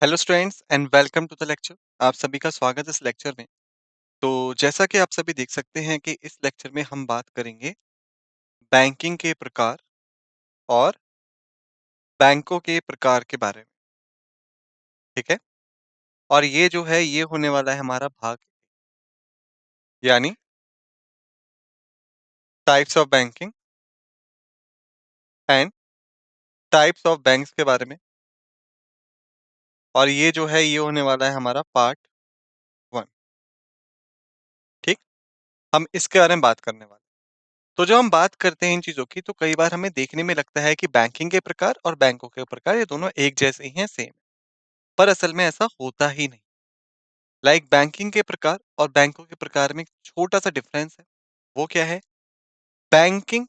Hello students and welcome to the lecture. आप सभी का स्वागत है इस लेक्चर में। तो जैसा कि आप सभी देख सकते हैं कि इस लेक्चर में हम बात करेंगे बैंकिंग के प्रकार और बैंकों के प्रकार के बारे में। ठीक है। और ये जो है ये होने वाला है हमारा भाग, यानी types of banking and types of banks के बारे में। और ये जो है ये होने वाला है हमारा पार्ट 1। ठीक। हम इसके बारे में बात करने वाले हैं। तो जब हम बात करते हैं इन चीजों की तो कई बार हमें देखने में लगता है कि बैंकिंग के प्रकार और बैंकों के प्रकार ये दोनों एक जैसे ही हैं, सेम। पर असल में ऐसा होता ही नहीं। बैंकिंग के प्रकार और बैंकों के प्रकार में एक छोटा सा डिफरेंस है। वो क्या है? बैंकिंग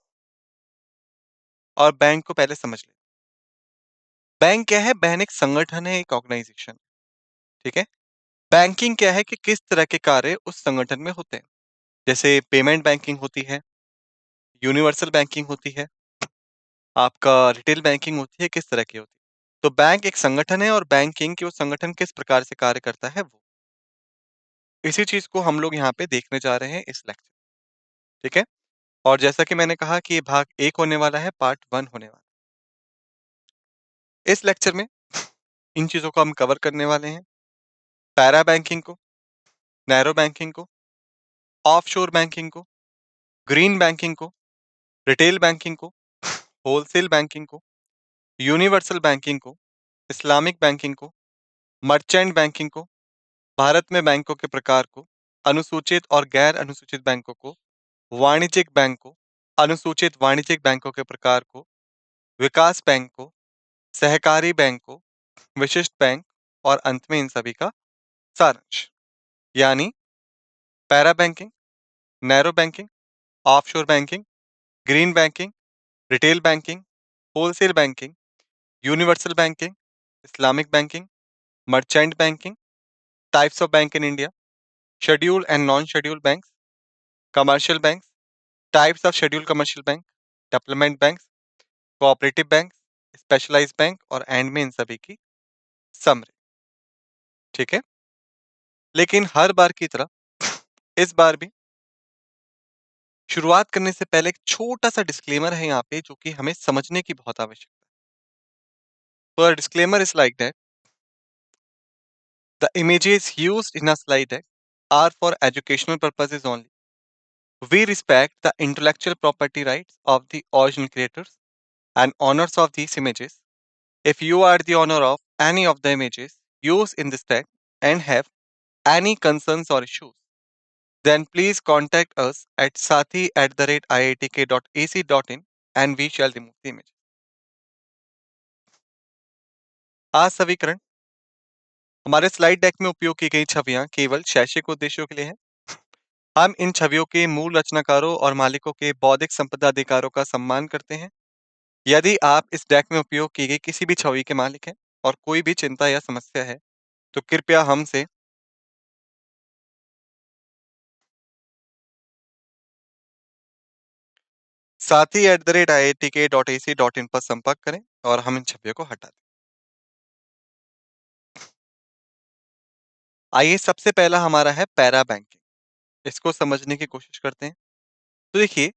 और बैंक को पहले समझ लें। बैंक क्या है? बैंक एक संगठन है, एक ऑर्गेनाइजेशन। ठीक है। बैंकिंग क्या है कि किस तरह के कार्य उस संगठन में होते हैं। जैसे पेमेंट बैंकिंग होती है, यूनिवर्सल बैंकिंग होती है, आपका रिटेल बैंकिंग होती है, किस तरह की होती है। तो बैंक एक संगठन है और बैंकिंग की वो संगठन किस प्रकार से कार्य करता है वो, इसी चीज को हम लोग यहाँ पे देखने जा रहे हैं इस लेक्चर। ठीक है। और जैसा कि मैंने कहा कि ये भाग 1 होने वाला है, पार्ट 1 होने वाला है। इस लेक्चर में इन चीज़ों को हम कवर करने वाले हैं। पैरा बैंकिंग को, नैरो बैंकिंग को, ऑफशोर बैंकिंग को, ग्रीन बैंकिंग को, रिटेल बैंकिंग को, होलसेल बैंकिंग को, यूनिवर्सल बैंकिंग को, इस्लामिक बैंकिंग को, मर्चेंट बैंकिंग को, भारत में बैंकों के प्रकार को, अनुसूचित और गैर अनुसूचित बैंकों को, वाणिज्यिक बैंक को, अनुसूचित वाणिज्यिक बैंकों के प्रकार को, विकास बैंक को, सहकारी बैंक को, विशिष्ट बैंक और अंत में इन सभी का सारांश। यानी para banking, narrow banking, offshore banking, green banking, retail banking, wholesale banking, universal banking, Islamic banking, merchant banking, types of bank in India, schedule and non schedule banks, commercial banks, types of schedule commercial bank, development banks, cooperative bank, specialised bank और end में इन सभी की summary. ठीक है। लेकिन हर बार की तरह इस बार भी शुरुआत करने से पहले एक छोटा सा डिस्क्लेमर है यहाँ पे, जो कि हमें समझने की बहुत आवश्यकता है। तो disclaimer is like that the images used in a slide deck are for educational purposes only. We respect the intellectual property rights of the original creators and owners of these images. If you are the owner of any of the images used in this deck and have any concerns or issues, then please contact us at sathi@iitk.ac.in and we shall remove the image. आज सवीकरण हमारे slide deck में उपयोग की गई छवियां केवल शैक्षिक उद्देश्यों के लिए हैं। हम इन छवियों के मूल रचनाकारों और मालिकों के बौद्धिक संपदा अधिकारों का सम्मान करते हैं। यदि आप इस डेक में उपयोग की गई किसी भी छवि के मालिक हैं और कोई भी चिंता या समस्या है तो कृपया हमसे sathi@iitk.ac.in पर संपर्क करें और हम इन छवियों को हटा दें। आइए सबसे पहला हमारा है पैरा बैंकिंग। इसको समझने की कोशिश करते हैं। तो देखिए,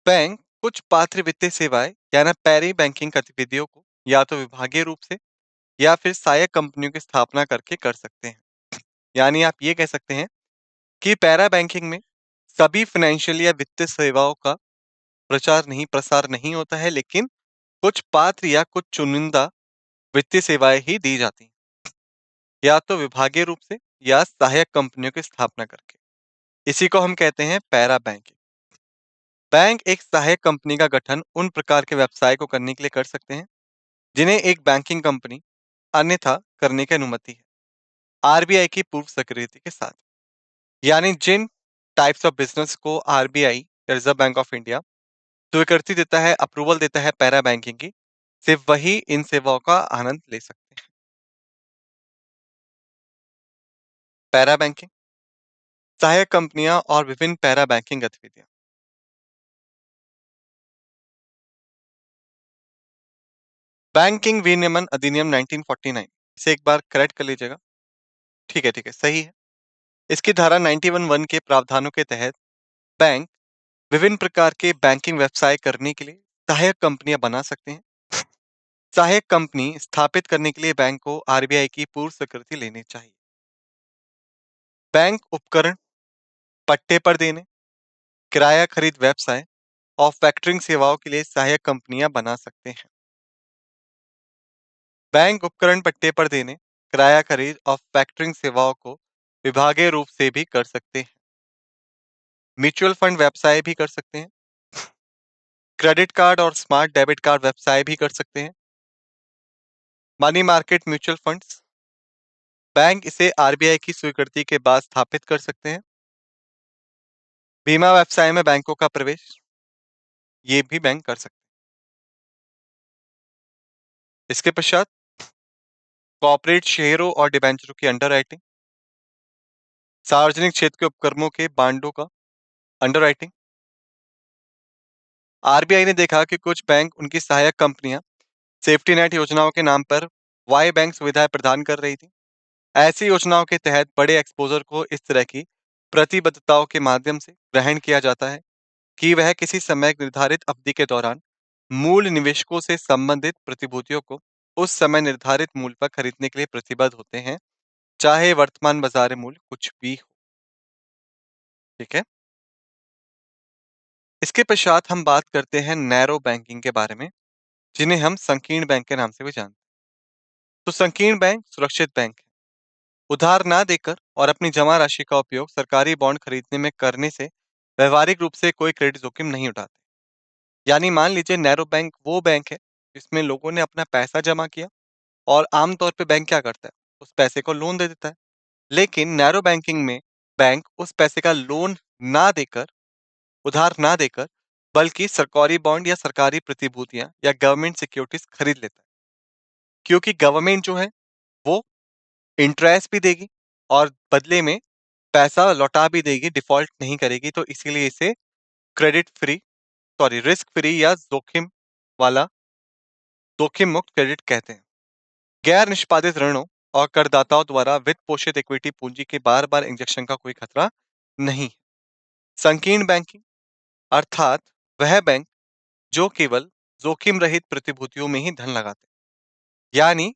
बैंक कुछ पात्र वित्तीय सेवाएं या ना पैरी बैंकिंग गतिविधियों को या तो विभागीय रूप से या फिर सहायक कंपनियों की स्थापना करके कर सकते हैं। यानी आप ये कह सकते हैं कि पैरा बैंकिंग में सभी फाइनेंशियल या वित्तीय सेवाओं का प्रसार नहीं होता है, लेकिन कुछ पात्र या कुछ चुनिंदा वित्तीय सेवाएं ही दी जाती हैं, या तो विभागीय रूप से या सहायक कंपनियों की स्थापना करके। इसी को हम कहते हैं पैरा बैंकिंग। बैंक एक सहायक कंपनी का गठन उन प्रकार के व्यवसाय को करने के लिए कर सकते हैं जिन्हें एक बैंकिंग कंपनी अन्यथा करने की अनुमति है, आरबीआई की पूर्व स्वीकृति के साथ। यानी जिन टाइप्स ऑफ बिजनेस को आरबीआई या रिजर्व बैंक ऑफ इंडिया स्वीकृति देता है, अप्रूवल देता है पैरा बैंकिंग की, सिर्फ वही इन सेवाओं का आनंद ले सकते हैं। पैरा बैंकिंग, सहायक कंपनियां और विभिन्न पैरा बैंकिंग गतिविधियां। बैंकिंग विनियमन अधिनियम 1949 इसे एक बार करेक्ट कर लीजिएगा। ठीक है, ठीक है, सही है। इसकी धारा 91(1) के प्रावधानों के तहत बैंक विभिन्न प्रकार के बैंकिंग व्यवसाय करने के लिए सहायक कंपनियां बना सकते हैं। सहायक कंपनी स्थापित करने के लिए बैंक को आरबीआई की पूर्व स्वीकृति लेनी चाहिए। बैंक उपकरण, पट्टे पर देने, किराया खरीद व्यवसाय और फैक्टरिंग सेवाओं के लिए सहायक कंपनियां बना सकते हैं। बैंक उपकरण पट्टे पर देने, किराया खरीद और फैक्टरिंग सेवाओं को विभागीय रूप से भी कर सकते हैं। म्यूचुअल फंड व्यवसाय भी कर सकते हैं। क्रेडिट कार्ड और स्मार्ट डेबिट कार्ड व्यवसाय भी कर सकते हैं। Money market mutual funds, bank इसे आरबीआई की स्वीकृति के बाद स्थापित कर सकते हैं। बीमा व्यवसाय में बैंकों का प्रवेश, ये भी बैंक कर सकते हैं। इसके पश्चात कॉर्पोरेट शेयरों और डिबेंचरों की अंडरराइटिंग, सार्वजनिक क्षेत्र के उपक्रमों के बांडों का अंडरराइटिंग। आरबीआई ने देखा कि कुछ बैंक उनकी सहायक कंपनियां सेफ्टी नेट योजनाओं के नाम पर वाई बैंक सुविधाएं प्रदान कर रही थी। ऐसी योजनाओं के तहत बड़े एक्सपोजर को इस तरह की प्रतिबद्धताओं के माध्यम से ग्रहण किया जाता है कि वह किसी समय निर्धारित अवधि के दौरान मूल निवेशकों से संबंधित प्रतिभूतियों को उस समय निर्धारित मूल्य पर खरीदने के लिए प्रतिबद्ध होते हैं, चाहे वर्तमान बाजार मूल्य कुछ भी हो। ठीक है। इसके पश्चात हम बात करते हैं नैरो बैंकिंग के बारे में, जिन्हें हम संकीर्ण बैंक के नाम से भी जानते हैं। तो संकीर्ण बैंक सुरक्षित बैंक है। उधार ना देकर और अपनी जमा राशि का उपयोग सरकारी बॉन्ड खरीदने में करने से व्यवहारिक रूप से कोई क्रेडिट जोखिम नहीं उठाते। यानी मान लीजिए नैरो बैंक वो बैंक है जिसमें लोगों ने अपना पैसा जमा किया और आमतौर पे बैंक क्या करता है, उस पैसे को लोन दे देता है। लेकिन नैरो बैंकिंग में बैंक उस पैसे का लोन ना देकर, उधार ना देकर, बल्कि सरकारी बॉन्ड या सरकारी प्रतिभूतियां या गवर्नमेंट सिक्योरिटीज खरीद लेता है। क्योंकि गवर्नमेंट जो है वो इंटरेस्ट भी देगी और बदले में पैसा लौटा भी देगी, डिफॉल्ट नहीं करेगी, तो इसीलिए इसे credit free, sorry risk free या वाला जोखिम मुक्त क्रेडिट कहते हैं। गैर निष्पादित ऋणों और करदाताओं द्वारा वित्त पोषित इक्विटी पूंजी के बार बार इंजेक्शन का कोई खतरा नहीं। संकीर्ण बैंकिंग अर्थात वह बैंक जो केवल जोखिम रहित प्रतिभूतियों में ही धन लगाते हैं, यानी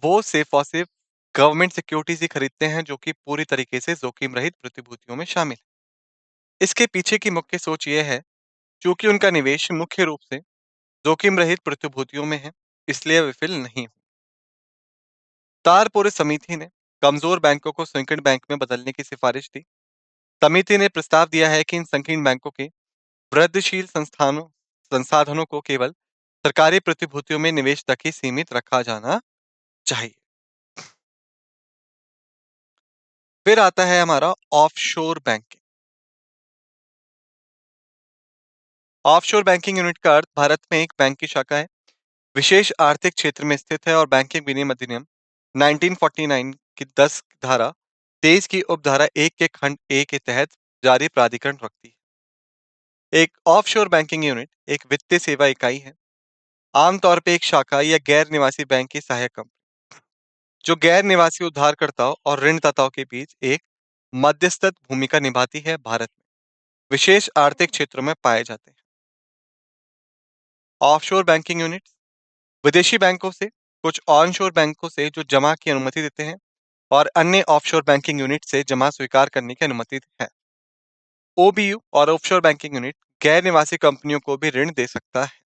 वो सिर्फ और सिर्फ गवर्नमेंट सिक्योरिटीज ही खरीदते हैं जो कि पूरी तरीके से जोखिम रहित प्रतिभूतियों में शामिल है। इसके पीछे की मुख्य सोच यह है, चूंकि उनका निवेश मुख्य रूप से जोखिम रहित प्रतिभूतियों में है, इसलिए विफल नहीं हो। तारपुर समिति ने कमजोर बैंकों को संकीर्ण बैंक में बदलने की सिफारिश दी। समिति ने प्रस्ताव दिया है कि इन संकीर्ण बैंकों के वृद्धिशील संसाधनों को केवल सरकारी प्रतिभूतियों में निवेश तक ही सीमित रखा जाना चाहिए। फिर आता है हमारा offshore banking. Offshore banking unit का अर्थ भारत में एक बैंक की शाखा है, विशेष आर्थिक क्षेत्र में स्थित है और बैंकिंग विनियम अधिनियम 1949 की 10 धारा 23 की उपधारा 1 के खंड ए के तहत जारी प्राधिकरण रखती है। एक ऑफशोर बैंकिंग यूनिट एक वित्तीय सेवा इकाई है, आमतौर पर एक शाखा या गैर निवासी बैंक की सहायक कंपनी, जो गैर निवासी उधारकर्ताओं और ऋणदाताओं के बीच एक मध्यस्थ भूमिका निभाती है। भारत में विशेष आर्थिक क्षेत्रों में पाए जाते हैं। ऑफशोर बैंकिंग यूनिट विदेशी बैंकों से, कुछ ऑनशोर बैंकों से जो जमा की अनुमति देते हैं, और अन्य ऑफशोर बैंकिंग यूनिट से जमा स्वीकार करने की अनुमति है। ओबीयू और ऑफशोर बैंकिंग यूनिट गैर निवासी कंपनियों को भी ऋण दे सकता है।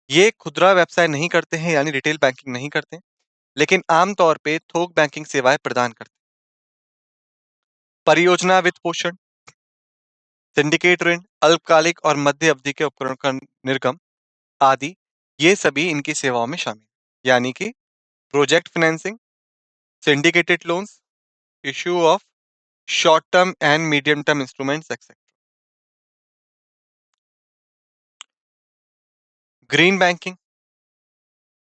ये खुदरा व्यवसाय नहीं करते हैं, यानी रिटेल बैंकिंग नहीं करते, लेकिन आमतौर पे थोक बैंकिंग सेवाएं प्रदान करते हैं। परियोजना वित्त पोषण, सिंडिकेट ऋण, अल्पकालिक और मध्य अवधि के उपकरण का निर्गम आदि, ये सभी इनकी सेवाओं में शामिल, यानी कि project financing, syndicated loans, issue of short term and medium term instruments etcetera. Green banking,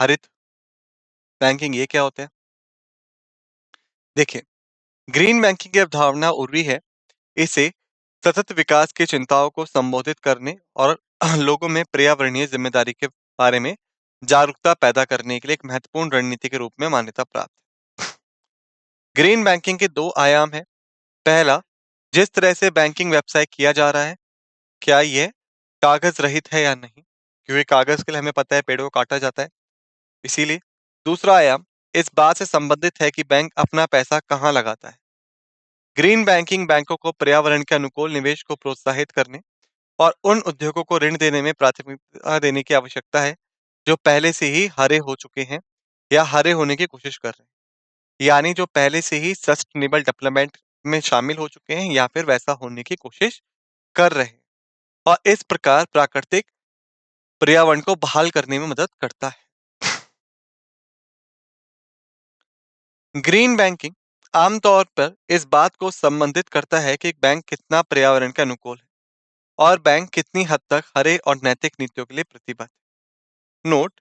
हरित बैंकिंग, ये क्या होता है? देखिए, ग्रीन बैंकिंग की अवधारणा उर्वी है। इसे सतत विकास की चिंताओं को संबोधित करने और लोगों में पर्यावरणीय जिम्मेदारी के बारे में जागरूकता पैदा करने के लिए एक महत्वपूर्ण रणनीति के रूप में मान्यता प्राप्त है। ग्रीन बैंकिंग के 2 आयाम हैं। पहला, जिस तरह से बैंकिंग व्यवसाय किया जा रहा है, क्या यह कागज रहित है या नहीं? क्योंकि कागज के लिए हमें पता है पेड़ों को काटा जाता है, इसीलिए। दूसरा आयाम इस बात से संबंधित है कि बैंक अपना पैसा कहाँ लगाता है। ग्रीन बैंकिंग बैंकों को पर्यावरण के अनुकूल निवेश को प्रोत्साहित करने और उन उद्योगों को ऋण देने में प्राथमिकता देने की आवश्यकता है, जो पहले से ही हरे हो चुके हैं या हरे होने की कोशिश कर रहे हैं। यानी जो पहले से ही सस्टेनेबल डेवलपमेंट में शामिल हो चुके हैं या फिर वैसा होने की कोशिश कर रहे हैं। और इस प्रकार प्राकृतिक पर्यावरण को बहाल करने में मदद करता है। ग्रीन बैंकिंग आमतौर पर इस बात को संबंधित करता है कि बैंक कितना पर्यावरण के अनुकूल है और बैंक कितनी हद तक हरे और नैतिक नीतियों के लिए प्रतिबद्ध है। नोट,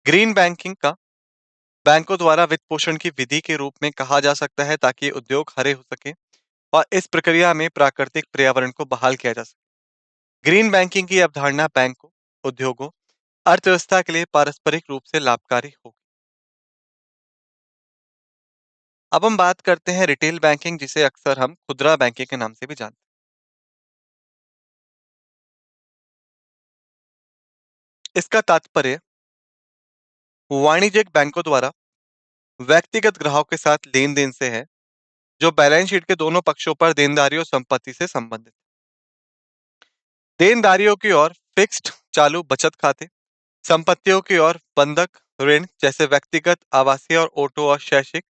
ग्रीन बैंकिंग का बैंकों द्वारा वित्त पोषण की विधि के रूप में कहा जा सकता है ताकि उद्योग हरे हो सके और इस प्रक्रिया में प्राकृतिक पर्यावरण को बहाल किया जा सके। ग्रीन बैंकिंग की अवधारणा बैंकों, उद्योगों, अर्थव्यवस्था के लिए पारस्परिक रूप से लाभकारी होगी। अब हम बात करते हैं रिटेल बैंकिंग, जिसे अक्सर हम खुदरा बैंकिंग के नाम से भी जानते हैं। इसका तात्पर्य वाणिज्यिक बैंकों द्वारा व्यक्तिगत ग्राहकों के साथ लेन देन से है, जो बैलेंस शीट के दोनों पक्षों पर देनदारी और संपत्ति से संबंधित है। देनदारियों की ओर फिक्स्ड चालू बचत खाते, संपत्तियों की ओर बंधक ऋण जैसे व्यक्तिगत, आवासीय और ऑटो और शैक्षिक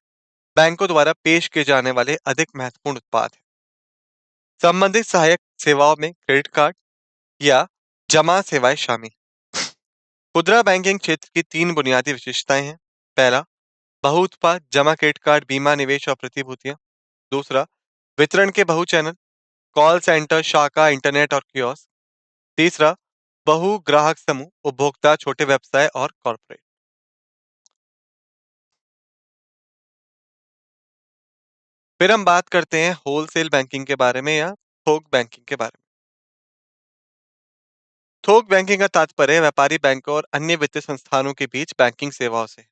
बैंकों द्वारा पेश किए जाने वाले अधिक महत्वपूर्ण उत्पाद हैं। संबंधित सहायक सेवाओं में क्रेडिट कार्ड या जमा सेवाएं शामिल। खुदरा बैंकिंग क्षेत्र की 3 बुनियादी विशेषताएं हैं। पहला, बहुउत्पाद जमा क्रेडिट कार्ड, बीमा, निवेश और प्रतिभूतियां। दूसरा, वितरण के बहु चैनल, कॉल सेंटर, शाखा, इंटरनेट और कियोस्क। तीसरा, बहु ग्राहक समूह, उपभोक्ता, छोटे व्यवसाय और कॉर्पोरेट। फिर हम बात करते हैं होलसेल बैंकिंग के बारे में या थोक बैंकिंग के बारे में। थोक बैंकिंग का तात्पर्य व्यापारी बैंकों और अन्य वित्तीय संस्थानों के बीच बैंकिंग सेवाओं से है।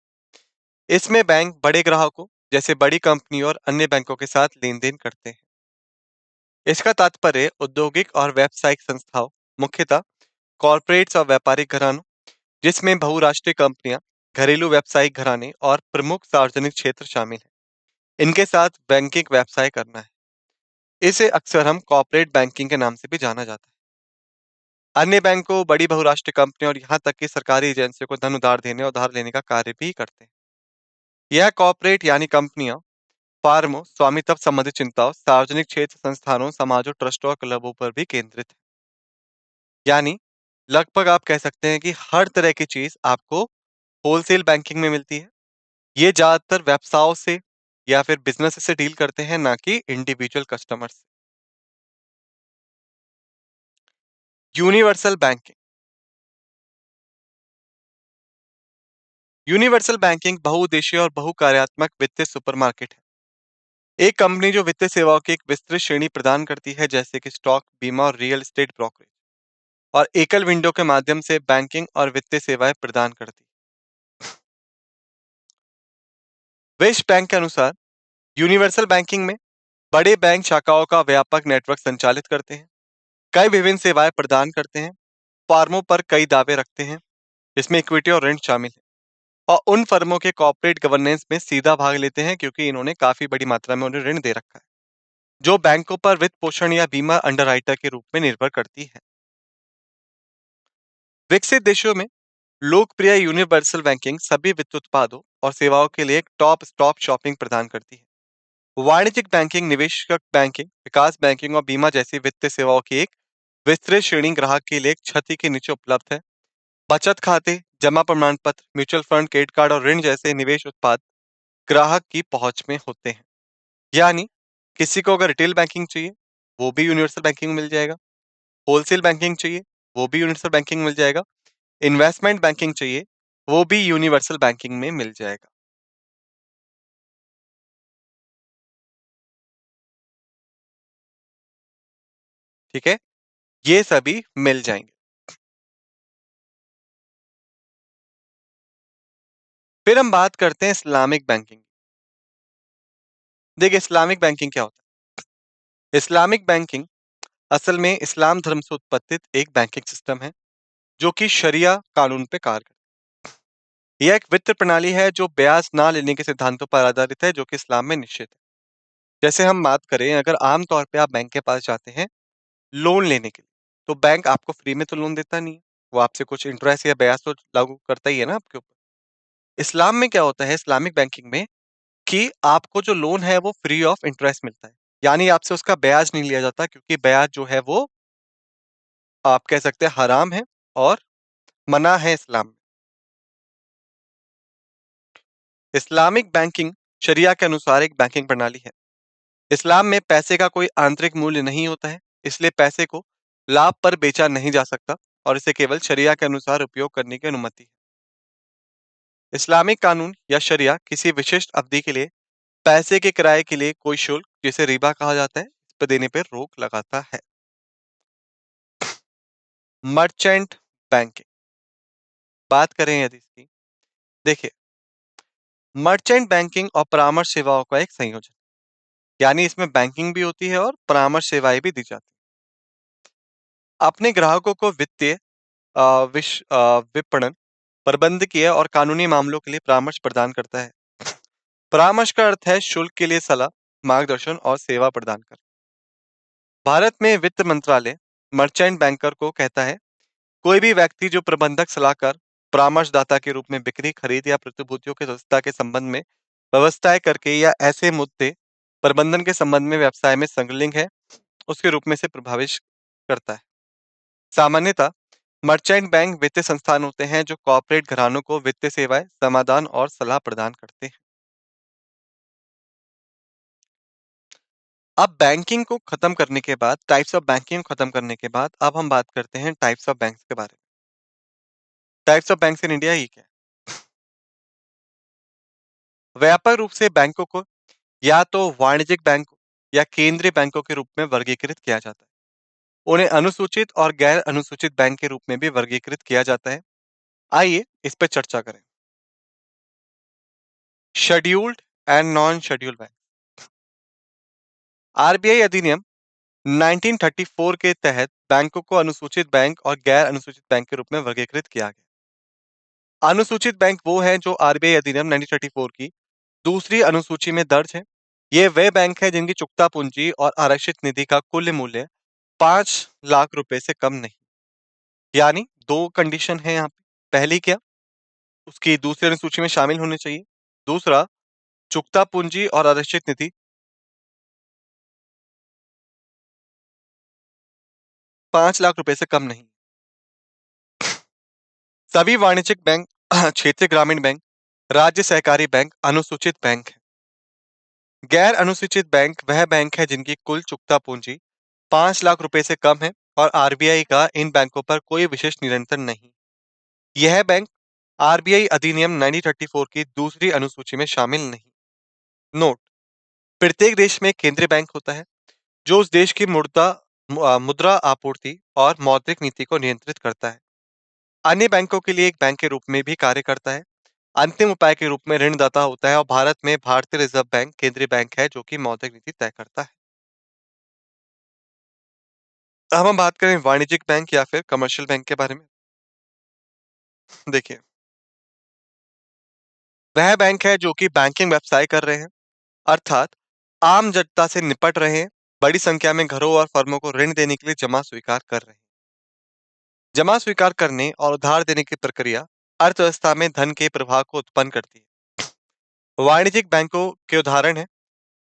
इसमें बैंक बड़े ग्राहकों जैसे बड़ी कंपनी और अन्य बैंकों के साथ लेन देन करते हैं। इसका तात्पर्य औद्योगिक और व्यावसायिक संस्थाओं, मुख्यतः कॉर्पोरेट्स और व्यापारिक घरानों, जिसमें बहुराष्ट्रीय कंपनियां, घरेलू व्यावसायिक घराने और प्रमुख सार्वजनिक क्षेत्र शामिल हैं, इनके साथ बैंकिंग व्यवसाय करना है। इसे अक्सर हम कॉर्पोरेट बैंकिंग के नाम से भी जाना जाता है। अन्य बैंकों, बड़ी बहुराष्ट्रीय कंपनियों और यहाँ तक कि सरकारी एजेंसियों को धन उधार देने और उधार लेने का कार्य भी करते हैं। यह कॉर्पोरेट यानी कंपनियां फार्मों, स्वामित्व संबंधित चिंताओं, सार्वजनिक क्षेत्र संस्थानों, समाजों, ट्रस्टों और क्लबों पर भी केंद्रित है। यानी लगभग आप कह सकते हैं कि हर तरह की चीज आपको होलसेल बैंकिंग में मिलती है। ये ज्यादातर व्यवसायों से या फिर बिजनेस से डील करते हैं, ना कि इंडिविजुअल कस्टमर्स से। Universal banking. यूनिवर्सल बैंकिंग बहुउद्देशीय और बहुकार्यात्मक वित्तीय सुपरमार्केट है। एक कंपनी जो वित्तीय सेवाओं की एक विस्तृत श्रेणी प्रदान करती है, जैसे कि स्टॉक, बीमा और रियल एस्टेट ब्रोकरेज, और एकल विंडो के माध्यम से बैंकिंग और वित्तीय सेवाएं प्रदान करती है। विश्व बैंक के अनुसार यूनिवर्सल बैंकिंग में बड़े बैंक शाखाओं का व्यापक नेटवर्क संचालित करते हैं, कई विभिन्न सेवाएं प्रदान करते हैं, फर्मों पर कई दावे रखते हैं, जिसमें इक्विटी और ऋण शामिल है, और उन फर्मों के कॉर्पोरेट गवर्नेंस में सीधा भाग लेते हैं क्योंकि इन्होंने काफी बड़ी मात्रा में उन्हें ऋण दे रखा है, जो बैंकों पर वित्त पोषण या बीमा अंडरराइटर के रूप में निर्भर करती है। विकसित देशों में लोकप्रिय यूनिवर्सल बैंकिंग सभी वित्त उत्पादों और सेवाओं के लिए एक टॉप स्टॉप शॉपिंग प्रदान करती है। वाणिज्यिक बैंकिंग, निवेशक बैंकिंग, विकास बैंकिंग और बीमा जैसी वित्तीय सेवाओं की एक विस्तृत श्रेणी ग्राहक के लिए एक छत के नीचे उपलब्ध है। बचत खाते, जमा प्रमाण पत्र, म्यूचुअल फंड, क्रेडिट कार्ड और ऋण जैसे निवेश उत्पाद ग्राहक की पहुंच में होते हैं। यानी किसी को अगर रिटेल बैंकिंग चाहिए, वो भी यूनिवर्सल बैंकिंग में मिल जाएगा। होलसेल बैंकिंग चाहिए, वो भी यूनिवर्सल बैंकिंग में मिल जाएगा। इन्वेस्टमेंट बैंकिंग चाहिए, वो भी यूनिवर्सल बैंकिंग में मिल जाएगा। ठीक है, ये सभी मिल जाएंगे। फिर हम बात करते हैं इस्लामिक बैंकिंग। देखिए इस्लामिक बैंकिंग क्या होता है? इस्लामिक बैंकिंग असल में इस्लाम धर्म से उत्पत्तित एक बैंकिंग सिस्टम है, जो कि शरिया कानून पे कार्य करता है। यह एक वित्त प्रणाली है जो ब्याज ना लेने के सिद्धांतों पर आधारित है, जो कि इस्लाम में निश्चित है। जैसे हम बात करें, अगर आम तौर पे आप बैंक के पास जाते हैं लोन लेने के लिए, तो बैंक आपको फ्री में तो लोन देता नहीं है। वो आपसे कुछ इंटरेस्ट या ब्याज तो लागू करता ही है ना आपके ऊपर। इस्लाम में क्या होता है, इस्लामिक बैंकिंग में, कि आपको जो लोन है वो फ्री ऑफ इंटरेस्ट मिलता है। यानी आपसे उसका ब्याज नहीं लिया जाता, क्योंकि ब्याज जो है वो आप कह सकते हैं हराम है और मना है इस्लाम में। इस्लामिक बैंकिंग शरिया के अनुसार एक बैंकिंग प्रणाली है। इस्लाम में पैसे का कोई आंतरिक मूल्य नहीं होता है, इसलिए पैसे को लाभ पर बेचा नहीं जा सकता और इसे केवल शरिया के अनुसार उपयोग करने की अनुमति है। इस्लामिक कानून या शरिया किसी विशिष्ट अवधि के लिए पैसे के किराए के लिए कोई शुल्क, जिसे रिबा कहा जाता है, इस पर देने पर रोक लगाता है। मर्चेंट बैंकिंग बात करें यदि इसकी, देखिए मर्चेंट बैंकिंग और परामर्श सेवाओं का एक संयोजन, यानी इसमें बैंकिंग भी होती है और परामर्श सेवाएं भी दी जाती है। अपने ग्राहकों को वित्तीय विपणन, प्रबंधकीय और कानूनी मामलों के लिए परामर्श प्रदान करता है। परामर्श का अर्थ है शुल्क के लिए सलाह, मार्गदर्शन और सेवा प्रदान कर। भारत में वित्त मंत्रालय मर्चेंट बैंकर को कहता है, कोई भी व्यक्ति जो प्रबंधक सलाहकार, परामर्शदाता के रूप में बिक्री, खरीद या प्रतिभूतियों के सदस्यता के संबंध में व्यवस्थाएं करके या ऐसे मुद्दे प्रबंधन के संबंध में व्यवसाय में संलग्न है, उसके रूप में से प्रभावित करता है। सामान्यतः मर्चेंट बैंक वित्तीय संस्थान होते हैं जो कॉर्पोरेट घरानों को वित्तीय सेवाएं, समाधान और सलाह प्रदान करते हैं। अब बैंकिंग को खत्म करने के बाद, टाइप्स ऑफ बैंकिंग को खत्म करने के बाद, अब हम बात करते हैं टाइप्स ऑफ बैंक्स के बारे में। Types of banks in India ही क्या है? व्यापक रूप से बैंकों को या तो वाणिज्यिक बैंक या केंद्रीय बैंकों के रूप में वर्गीकृत किया जाता है। उन्हें अनुसूचित और गैर अनुसूचित बैंक के रूप में भी वर्गीकृत किया जाता है। आइए इस पर चर्चा करें। Scheduled and non scheduled bank. RBI अधिनियम 1934 के तहत बैंकों को अनुसूचित बैंक और गैर अनुसूचित बैंक के रूप में वर्गीकृत किया गया। अनुसूचित बैंक वो हैं जो आरबीआई अधिनियम 1934 की दूसरी अनुसूची में दर्ज है। ये वे बैंक है जिनकी चुकता पूंजी और आरक्षित निधि का कुल मूल्य 5 लाख रुपए से कम नहीं। यानी दो कंडीशन है यहाँ पे। पहली क्या, उसकी दूसरी अनुसूची में शामिल होने चाहिए। दूसरा, चुकता पूंजी और आरक्षित निधि 5 लाख रुपए से कम नहीं। सभी वाणिज्यिक बैंक, क्षेत्रीय ग्रामीण बैंक, राज्य सहकारी बैंक अनुसूचित बैंक है। गैर अनुसूचित बैंक वह बैंक है जिनकी कुल चुकता पूंजी 5 लाख रुपए से कम है और आरबीआई का इन बैंकों पर कोई विशेष नियंत्रण नहीं। यह बैंक आरबीआई अधिनियम 1934 की दूसरी अनुसूची में शामिल नहीं। नोट, प्रत्येक देश में केंद्रीय बैंक होता है जो उस देश की मुद्रा आपूर्ति और मौद्रिक नीति को नियंत्रित करता है। अन्य बैंकों के लिए एक बैंक के रूप में भी कार्य करता है। अंतिम उपाय के रूप में ऋणदाता होता है और भारत में भारतीय रिजर्व बैंक केंद्रीय बैंक है जो कि मौद्रिक नीति तय करता है। अब हम बात करें वाणिज्यिक बैंक या फिर कमर्शियल बैंक के बारे में। देखिए, वह बैंक है जो कि बैंकिंग व्यवसाय कर रहे हैं, अर्थात आम जनता से निपट रहे हैं, बड़ी संख्या में घरों और फर्मों को ऋण देने के लिए जमा स्वीकार कर रहे हैं। जमा स्वीकार करने और उधार देने की प्रक्रिया अर्थव्यवस्था में धन के प्रवाह को उत्पन्न करती है। वाणिज्यिक बैंकों के उदाहरण हैं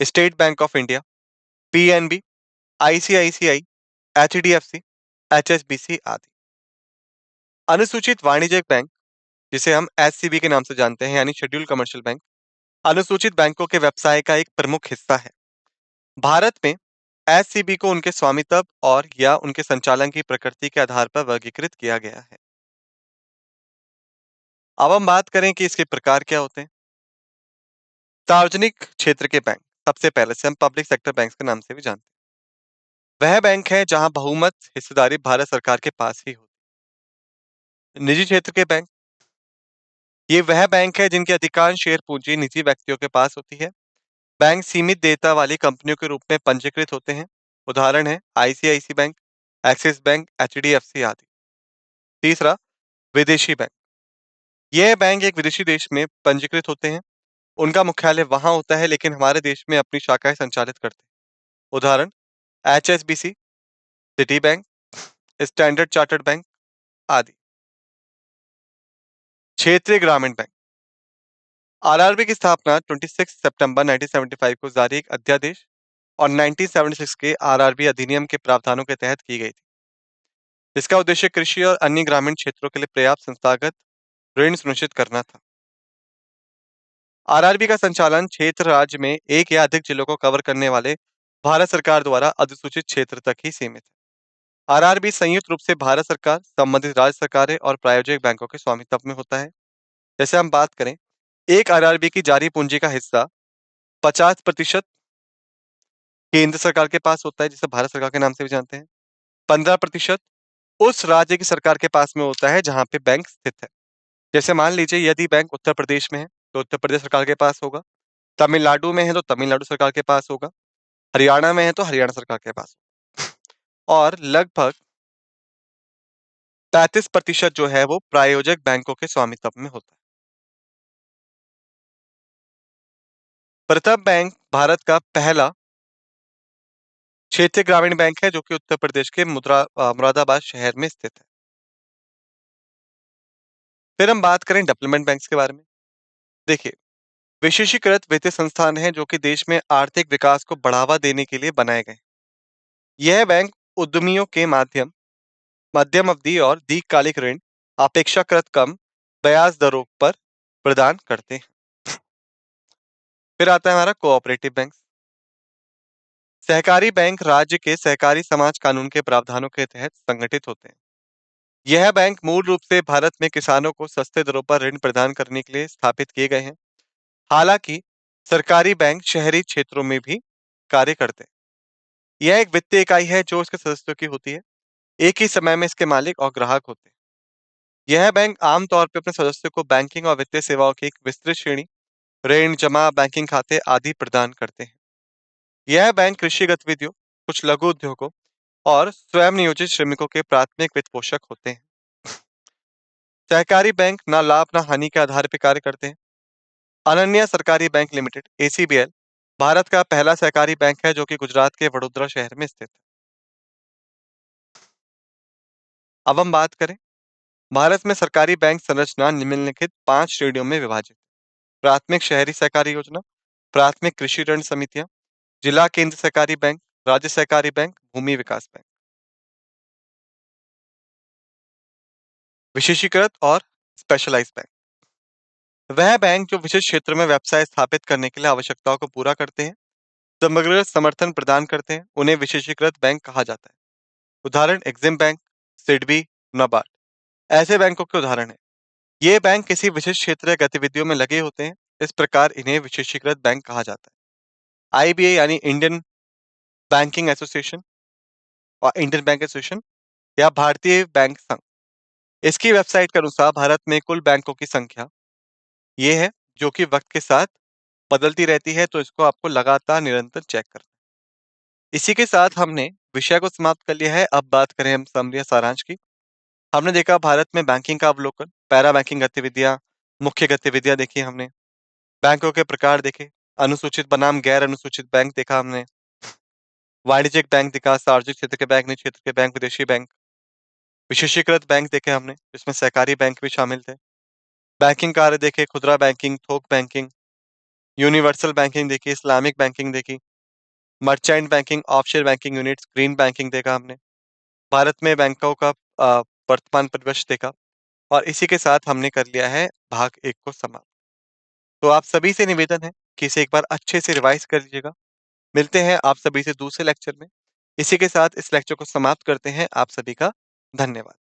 state bank of India, PNB, ICICI, HDFC, HSBC आदि। अनुसूचित वाणिज्यिक बैंक, जिसे हम एससीबी के नाम से जानते हैं, यानी शेड्यूल्ड कमर्शियल बैंक, अनुसूचित बैंकों के व्यवसाय का एक प्रमुख हिस्सा है। भारत में एससीबी को उनके स्वामित्व और या उनके संचालन की प्रकृति के आधार पर वर्गीकृत किया गया है। अब हम बात करें कि इसके प्रकार क्या होते हैं। सार्वजनिक क्षेत्र के बैंक, सबसे पहले से हम पब्लिक सेक्टर बैंक के नाम से भी जानते हैं। वह बैंक है जहां बहुमत हिस्सेदारी भारत सरकार के पास ही होती है। निजी क्षेत्र के बैंक, ये वह बैंक है जिनकी अधिकांश शेयर पूंजी निजी व्यक्तियों के पास होती है। बैंक सीमित देयता वाली कंपनियों के रूप में पंजीकृत होते हैं। उदाहरण है ICICI bank, Axis bank, HDFC आदि। तीसरा, विदेशी बैंक। यह बैंक एक विदेशी देश में पंजीकृत होते हैं। उनका मुख्यालय वहां होता है लेकिन हमारे देश में अपनी शाखाएं संचालित करते हैं। उदाहरण HSBC, city bank, standard chartered bank आदि। क्षेत्रीय ग्रामीण बैंक। आरआरबी की स्थापना 26 सितंबर 1975 को जारी एक अध्यादेश और 1976 के आरआरबी अधिनियम के प्रावधानों के तहत की गई थी। इसका उद्देश्य कृषि और अन्य ग्रामीण क्षेत्रों के लिए पर्याप्त संस्थागत ऋण सुनिश्चित करना था। आरआरबी का संचालन क्षेत्र राज्य में एक या अधिक जिलों को कवर करने वाले भारत सरकार द्वारा अधिसूचित क्षेत्र तक ही सीमित है। आरआरबी संयुक्त रूप से भारत सरकार, संबंधित राज्य सरकारें और प्रायोजक बैंकों के स्वामित्व में होता है। जैसे हम बात करें, एक आरआरबी की जारी पूंजी का हिस्सा 50% केंद्र सरकार के पास होता है, जिसे भारत सरकार के नाम से भी जानते हैं। 15% उस राज्य की सरकार के पास में होता है जहां पे बैंक स्थित है। जैसे मान लीजिए यदि बैंक उत्तर प्रदेश में है तो उत्तर प्रदेश सरकार के पास होगा, तमिलनाडु में है तो तमिलनाडु सरकार के पास होगा, हरियाणा में है तो हरियाणा सरकार के पास। और लगभग 35% जो है वो प्रायोजक बैंकों के स्वामित्व में होता है। प्रथम बैंक भारत का पहला क्षेत्रीय ग्रामीण बैंक है जो कि उत्तर प्रदेश के मुरादाबाद शहर में स्थित है। फिर हम बात करें डेवलपमेंट बैंक्स के बारे में। देखिए, विशेषीकृत वित्तीय संस्थान हैं जो कि देश में आर्थिक विकास को बढ़ावा देने के लिए बनाए गए। यह बैंक उद्यमियों के मध्यम अवधि और दीर्घकालिक ऋण अपेक्षाकृत कम ब्याज दरों पर प्रदान करते हैं। फिर आता है हमारा कोऑपरेटिव बैंक। सहकारी बैंक राज्य के सहकारी समाज कानून के प्रावधानों के तहत संगठित होते हैं। यह बैंक मूल रूप से भारत में किसानों को सस्ते दरों पर ऋण प्रदान करने के लिए स्थापित किए गए हैं। हालांकि सरकारी बैंक शहरी क्षेत्रों में भी कार्य करते हैं। यह एक वित्तीय इकाई है जो इसके सदस्यों की होती है। एक ही समय में इसके मालिक और ग्राहक होते हैं। यह बैंक आमतौर पर अपने सदस्यों को बैंकिंग और वित्तीय सेवाओं की एक विस्तृत श्रेणी, ऋण, जमा, बैंकिंग खाते आदि प्रदान करते हैं। यह बैंक कृषि गतिविधियों, कुछ लघु उद्योगों और स्वयं नियोजित श्रमिकों के प्राथमिक वित्त पोषक होते हैं। सहकारी बैंक ना लाभ ना हानि के आधार पर कार्य करते हैं। अनन्या सरकारी बैंक लिमिटेड एसीबीएल भारत का पहला सहकारी बैंक है जो कि गुजरात के वडोदरा शहर में स्थित है। अब हम बात करें, भारत में सरकारी बैंक संरचना निम्नलिखित 5 श्रेणियों में विभाजित। प्राथमिक शहरी सहकारी योजना, प्राथमिक कृषि ऋण समितियां, जिला केंद्र सहकारी बैंक, राज्य सहकारी बैंक, भूमि विकास बैंक। विशेषीकृत और स्पेशलाइज्ड बैंक। वह बैंक जो विशेष क्षेत्र में व्यवसाय स्थापित करने के लिए आवश्यकताओं को पूरा करते हैं, समग्र समर्थन प्रदान करते हैं, उन्हें विशेषीकृत बैंक कहा जाता है। उदाहरण एग्जिम बैंक, सिडबी, नाबार्ड ऐसे बैंकों के उदाहरण हैं। ये बैंक किसी विशेष क्षेत्र या गतिविधियों में लगे होते हैं, इस प्रकार इन्हें विशेषीकृत बैंक कहा जाता है। आईबीए यानी इंडियन बैंकिंग एसोसिएशन और इंडियन बैंक एसोसिएशन या भारतीय बैंक संघ, इसकी वेबसाइट के अनुसार भारत में कुल बैंकों की संख्या ये है जो कि वक्त के साथ बदलती रहती है, तो इसको आपको लगातार निरंतर चेक करना है। इसी के साथ हमने विषय को समाप्त कर लिया है। अब बात करें हम समरी या सारांश की। हमने देखा भारत में बैंकिंग का अवलोकन, पैरा बैंकिंग गतिविधियां, मुख्य गतिविधियां देखी हमने, बैंकों के प्रकार देखे, अनुसूचित बनाम गैर अनुसूचित बैंक देखा हमने, वाणिज्यिक बैंक देखा, सार्वजनिक क्षेत्र के बैंक, निजी क्षेत्र के बैंक, विदेशी बैंक, विशेषीकृत बैंक देखे हमने, जिसमें सहकारी बैंक भी शामिल थे, बैंकिंग कार्य देखे, खुदरा बैंकिंग, थोक बैंकिंग, यूनिवर्सल बैंकिंग देखी, इस्लामिक बैंकिंग देखी, merchant banking, offshore banking units, green banking देखा हमने, भारत में बैंकों का वर्तमान परिदृश्य देखा और इसी के साथ हमने कर लिया है भाग 1 को समाप्त। तो आप सभी से निवेदन है कि इसे एक बार अच्छे से रिवाइज कर लीजिएगा। मिलते हैं आप सभी से दूसरे लेक्चर में। इसी के साथ इस लेक्चर को समाप्त करते हैं। आप सभी का धन्यवाद।